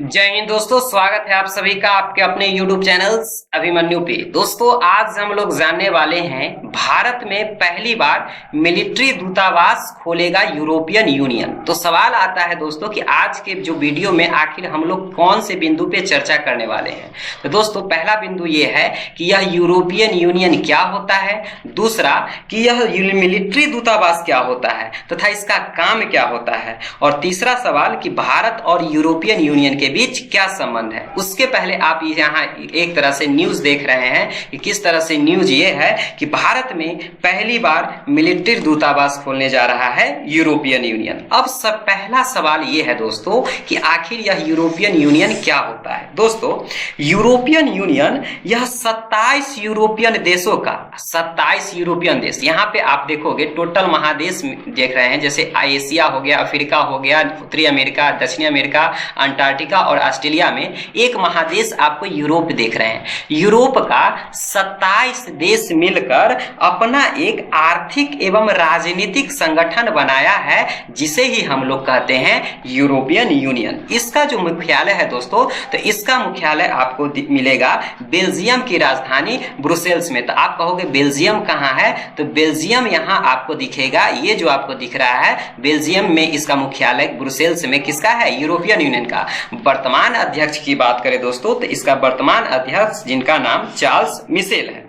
जय हिंद दोस्तों, स्वागत है आप सभी का आपके अपने YouTube चैनल अभिमन्यु पे। दोस्तों, आज हम लोग जानने वाले हैं भारत में पहली बार मिलिट्री दूतावास खोलेगा यूरोपियन यूनियन। तो सवाल आता है दोस्तों कि आज के जो वीडियो में आखिर हम लोग कौन से बिंदु पे चर्चा करने वाले हैं। तो दोस्तों, पहला बिंदु ये है कि यह यूरोपियन यूनियन क्या होता है, दूसरा कि यह मिलिट्री दूतावास क्या होता है तथा इसका काम क्या होता है, और तीसरा सवाल कि भारत और यूरोपियन यूनियन के बीच क्या संबंध है। उसके पहले आप यहाँ एक तरह से न्यूज देख रहे हैं कि किस तरह से न्यूज ये है कि भारत में पहली बार मिलिट्री दूतावास खोलने जा रहा है यूरोपियन यूनियन। अब सब पहला सवाल ये है दोस्तों कि आखिर यह यूरोपियन यूनियन क्या होता है। दोस्तों, यूरोपियन यूनियन यह 27 यूरोपियन देशों का 27 यूरोपियन देश, यहाँ पे आप देखोगे टोटल महादेश देख रहे हैं, जैसे एशिया हो गया, अफ्रीका हो गया, उत्तरी अमेरिका, दक्षिणी अमेरिका, अंटार्कटिका और ऑस्ट्रेलिया में एक महादेश आपको यूरोप देख रहे हैं। यूरोप का 27 देश मिलकर अपना एक आर्थिक एवं राजनीतिक संगठन बनाया है, जिसे ही हम लोग कहते हैं यूरोपियन यूनियन। इसका जो मुख्यालय है दोस्तों, तो इसका मुख्यालय आपको मिलेगा बेल्जियम की राजधानी ब्रुसेल्स में। तो आप कहोगे बेल्जियम कहाँ है, तो बेल्जियम यहाँ आपको दिखेगा, ये जो आपको दिख रहा है बेल्जियम में इसका मुख्यालय ब्रुसेल्स में किसका है, यूरोपियन यूनियन का। वर्तमान अध्यक्ष की बात करें दोस्तों, तो इसका वर्तमान अध्यक्ष जिनका नाम चार्ल्स मिशेल है।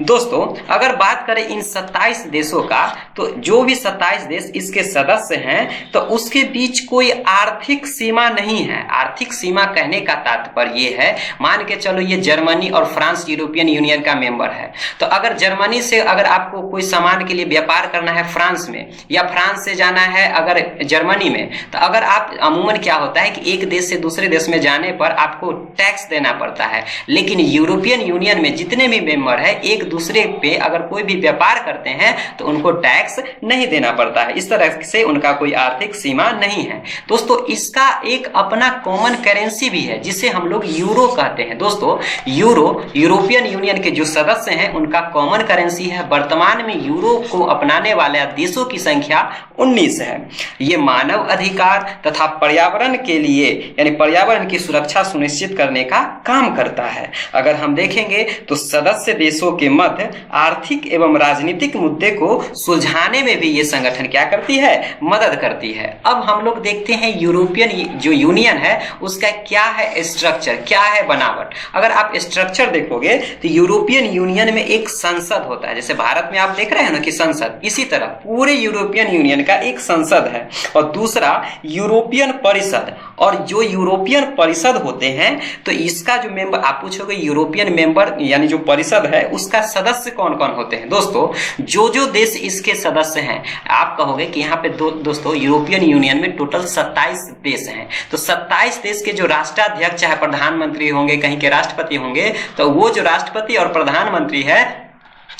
दोस्तों, अगर बात करें इन 27 देशों का, तो जो भी 27 देश इसके सदस्य हैं, तो उसके बीच कोई आर्थिक सीमा नहीं है। आर्थिक सीमा कहने का तात्पर्य ये है, मान के चलो ये जर्मनी और फ्रांस यूरोपियन यूनियन का मेंबर है, तो अगर जर्मनी से अगर आपको कोई सामान के लिए व्यापार करना है फ्रांस में, या फ्रांस से जाना है अगर जर्मनी में, तो अगर आप अमूमन क्या होता है कि एक देश से दूसरे देश में जाने पर आपको टैक्स देना पड़ता है। लेकिन यूरोपियन यूनियन में जितने भी मेंबर है एक दूसरे पे अगर कोई भी व्यापार करते हैं तो उनको टैक्स नहीं देना पड़ता है। इस तरह से उनका कोई आर्थिक सीमा नहीं है। दोस्तों, इसका एक अपना कॉमन करेंसी भी है, जिसे हम लोग यूरो कहते हैं। दोस्तों, यूरो यूरोपियन यूनियन के जो सदस्य हैं उनका कॉमन करेंसी है। वर्तमान में यूरो को अपनाने वाले देशों की संख्या 19 है। ये मानव अधिकार तथा पर्यावरण के लिए यानी पर्यावरण की सुरक्षा सुनिश्चित करने का काम करता है। अगर हम देखेंगे तो सदस्य देशों के मध्य आर्थिक एवं राजनीतिक मुद्दे को सुलझाने में भी ये संगठन क्या करती है, मदद करती है। अब हम लोग देखते हैं यूरोपियन जो यूनियन है उसका क्या है स्ट्रक्चर, क्या है बनावट। अगर आप स्ट्रक्चर देखोगे तो यूरोपियन यूनियन में एक संसद होता है, जैसे भारत में आप देख रहे हैं ना कि संसद, इसी तरह पूरे यूरोपियन यूनियन का एक संसद है। और दूसरा यूरोपियन परिषद, और जो यूरोपियन परिषद होते हैं तो इसका जो मेंबर, आप पूछोगे यूरोपियन मेंबर यानी जो परिषद है उसका सदस्य कौन कौन होते हैं। दोस्तों, जो देश इसके सदस्य हैं, आप कहोगे कि यहाँ पे दोस्तों यूरोपियन यूनियन में टोटल 27 देश हैं। तो 27 देश के जो राष्ट्राध्यक्ष चाहे प्रधानमंत्री होंगे, कहीं के राष्ट्रपति होंगे, तो वो जो राष्ट्रपति और प्रधानमंत्री है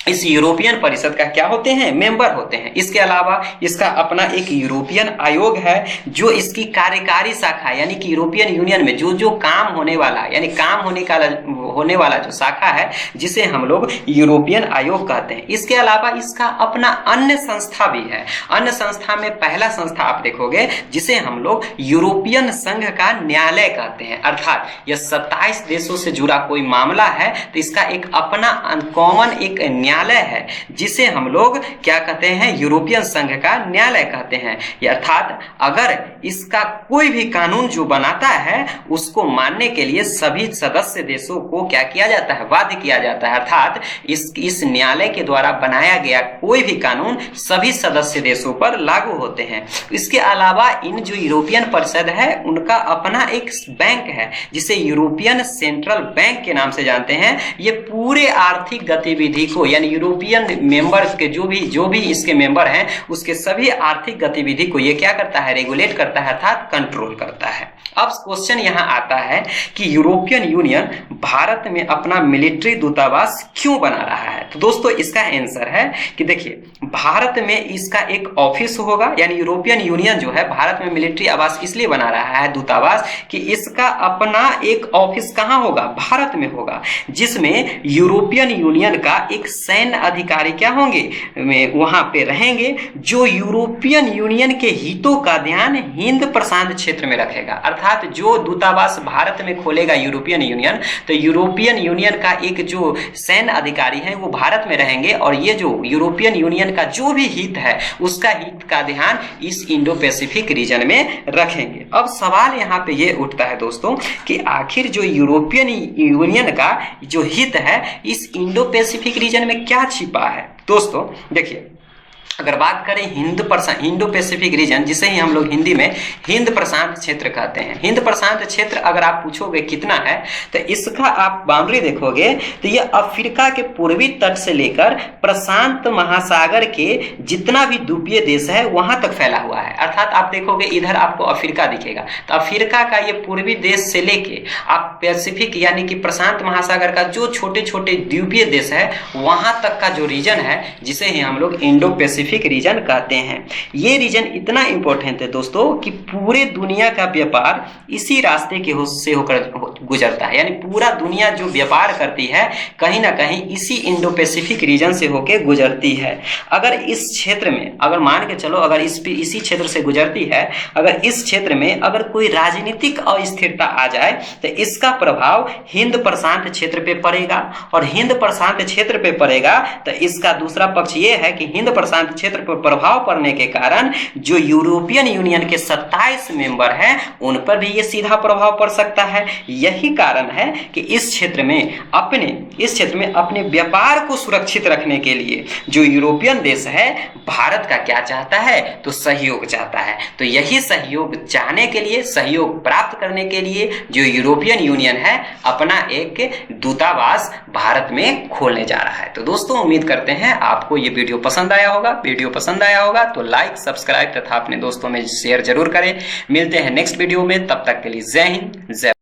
इस यूरोपियन परिषद का क्या होते हैं, मेंबर होते हैं। इसके अलावा इसका अपना एक यूरोपियन आयोग है, जो इसकी कार्यकारी शाखा यानी कि यूरोपियन यूनियन में जो काम होने वाला यानी काम होने वाला जो शाखा है, जिसे हम लोग यूरोपियन आयोग कहते हैं। इसके अलावा इसका अपना अन्य संस्था भी है। अन्य संस्था में पहला संस्था आप देखोगे जिसे हम लोग यूरोपियन संघ का न्यायालय कहते हैं। अर्थात यह 27 देशों से जुड़ा कोई मामला है तो इसका एक अपना कॉमन एक न्यायालय है, जिसे हम लोग क्या कहते हैं, यूरोपियन संघ का न्यायालय कहते हैं। अर्थात अगर इसका कोई भी कानून जो बनाता है उसको मानने के लिए सभी सदस्य देशों को क्या किया जाता है, बाध्य किया जाता है। अर्थात इस न्यायालय के द्वारा बनाया गया कोई भी कानून सभी सदस्य देशों पर लागू होते हैं। इसके अलावा इन जो यूरोपियन परिषद है उनका अपना एक बैंक है, जिसे यूरोपियन सेंट्रल बैंक के नाम से जानते हैं। ये पूरे आर्थिक गतिविधि को यानी यूरोपियन मेंबर्स के जो भी इसके मेंबर हैं उसके सभी आर्थिक गतिविधि को ये क्या करता है, रेगुलेट करता है, अर्थात कंट्रोल करता है। अब क्वेश्चन यहाँ आता है कि यूरोपियन यूनियन भारत में अपना मिलिट्री दूतावास क्यों बना रहा है। तो दोस्तों, इसका आंसर है कि देखिए, भारत में इसका एक ऑफिस होगा, यानी यूरोपियन यूनियन जो है भारत में मिलिट्री आवास इसलिए बना रहा है दूतावास कि इसका अपना एक ऑफिस कहाँ होगा, भारत में होगा, जिसमें यूरोपियन यूनियन का एक सैन्य अधिकारी क्या होंगे, वहां पे रहेंगे, जो यूरोपियन यूनियन के हितों का ध्यान हिंद प्रशांत क्षेत्र में रखेगा। अर्थात अर्थात जो दूतावास भारत में खोलेगा यूरोपियन यूनियन, तो यूरोपियन यूनियन का एक जो सैन्य अधिकारी है वो भारत में रहेंगे और ये जो यूरोपियन यूनियन का जो भी हित है उसका हित का ध्यान इस इंडो पैसिफिक रीजन में रखेंगे। अब सवाल यहाँ पे ये उठता है दोस्तों कि आखिर जो यूरोपियन यूनियन का जो हित है इस इंडो पैसिफिक रीजन में क्या छिपा है। दोस्तों देखिए, अगर बात करें इंडो पैसिफिक रीजन, जिसे ही हम लोग हिंदी में हिंद प्रशांत क्षेत्र कहते हैं, हिंद प्रशांत क्षेत्र अगर आप पूछोगे कितना है तो इसका आप बाउंड्री देखोगे तो ये अफ्रीका के पूर्वी तट से लेकर प्रशांत महासागर के जितना भी द्वीपीय देश है वहां तक फैला हुआ है। अर्थात आप देखोगे इधर आपको अफ्रीका दिखेगा, तो अफ्रीका का ये पूर्वी देश से लेके आप पैसिफिक यानी कि प्रशांत महासागर का जो छोटे छोटे द्वीपीय देश है वहां तक का जो रीजन है जिसे ही हम लोग इंडो पैसिफिक रीजन कहते हैं। ये रीजन इतना इंपॉर्टेंट है दोस्तों कि पूरे दुनिया का व्यापार इसी रास्ते के से होकर गुजरता है, यानी पूरा दुनिया जो व्यापार करती है कहीं ना कहीं इसी इंडो पैसिफिक रीजन से होकर गुजरती है। अगर इस क्षेत्र में, अगर मान के चलो अगर इसी क्षेत्र से गुजरती है, अगर इस क्षेत्र में अगर कोई राजनीतिक अस्थिरता आ जाए तो इसका प्रभाव हिंद प्रशांत क्षेत्र पे पड़ेगा, और हिंद प्रशांत क्षेत्र पे पड़ेगा तो इसका दूसरा पक्ष ये है कि हिंद प्रशांत क्षेत्र पर प्रभाव पड़ने के कारण जो यूरोपियन यूनियन के 27 मेंबर हैं उन पर भी ये सीधा प्रभाव पड़ सकता है। यही कारण है कि इस क्षेत्र में अपने व्यापार को सुरक्षित रखने के लिए जो यूरोपियन देश है भारत का क्या चाहता है, तो सहयोग चाहता है। तो यही सहयोग चाहने के लिए, सहयोग प्राप्त करने के लिए जो यूरोपियन यूनियन है अपना एक दूतावास भारत में खोलने जा रहा है। तो दोस्तों उम्मीद करते हैं आपको ये वीडियो पसंद आया होगा। वीडियो पसंद आया होगा तो लाइक, सब्सक्राइब तथा अपने दोस्तों में शेयर जरूर करें। मिलते हैं नेक्स्ट वीडियो में, तब तक के लिए जय हिंद, जय